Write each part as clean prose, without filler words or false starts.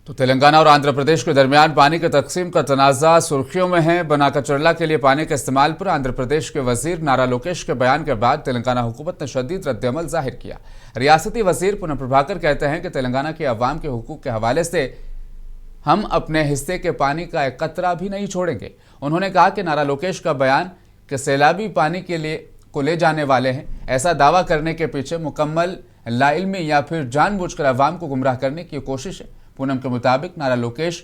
तो तेलंगाना और आंध्र प्रदेश के दरमियान पानी की तकसीम का तनाज़ा सुर्खियों में है। बनाकर चरला के लिए पानी के इस्तेमाल पर आंध्र प्रदेश के वजीर नारा लोकेश के बयान के बाद तेलंगाना हुकूमत ने शदीद रद्दअमल जाहिर किया। रियासती वजीर पुनः प्रभाकर कहते हैं कि तेलंगाना के अवाम के हुकूक के हवाले से हम अपने हिस्से के पानी का एक कतरा भी नहीं छोड़ेंगे। उन्होंने कहा कि नारा लोकेश का बयान कि सैलाबी पानी के लिए को ले जाने वाले हैं, ऐसा दावा करने के पीछे मुकम्मल लाइल्मी या फिर जानबूझकर अवाम को गुमराह करने की कोशिश है। पूनम के मुताबिक नारा लोकेश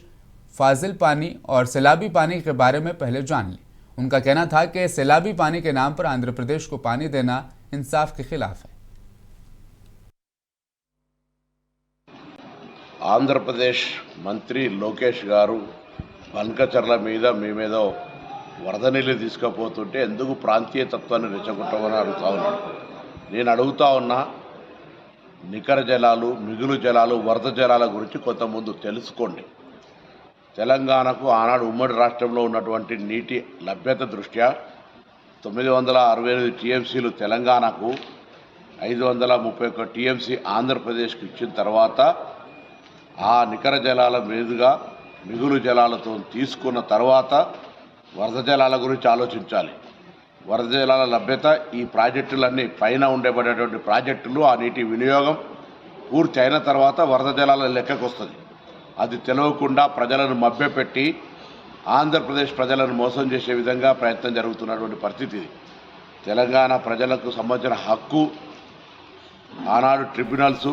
फाजिल पानी और सैलाबी पानी के बारे में पहले जान लें। उनका कहना था कि सैलाबी पानी के नाम पर आंध्र प्रदेश को पानी देना इंसाफ के खिलाफ है। आंध्र प्रदेश मंत्री लोकेश गारू बनकचర్ల మీద మీ మీద వరద నీళ్ళు తీసుకుపోతుంటే ఎందుకు ప్రాంతీయ తత్వాన్ని రెచ్చగొట్టమని అడుగుతా ఉన్నాను. నేను అడుగుతా ఉన్నా, నికర జలాలు, మిగులు జలాలు, వరద జలాల గురించి కొంత ముందు తెలుసుకోండి. తెలంగాణకు ఆనాడు ఉమ్మడి రాష్ట్రంలో ఉన్నటువంటి నీటి లభ్యత దృష్ట్యా 968 టీఎంసీలు తెలంగాణకు, 531 టీఎంసీ ఆంధ్రప్రదేశ్కు ఇచ్చిన తర్వాత ఆ నికర జలాల మీదుగా మిగులు జలాలతో తీసుకున్న తర్వాత వరద జలాల గురించి ఆలోచించాలి. వరద జలాల లభ్యత ఈ ప్రాజెక్టులన్నీ పైన ఉండబడేటువంటి ప్రాజెక్టులు, ఆ నీటి వినియోగం పూర్తి అయిన తర్వాత వరద జలాల లెక్కకు వస్తుంది. అది తెలియకుండా ప్రజలను మభ్యపెట్టి ఆంధ్రప్రదేశ్ ప్రజలను మోసం చేసే విధంగా ప్రయత్నం జరుగుతున్నటువంటి పరిస్థితి ఇది. తెలంగాణ ప్రజలకు సంబంధించిన హక్కు ఆనాడు ట్రిబ్యునల్స్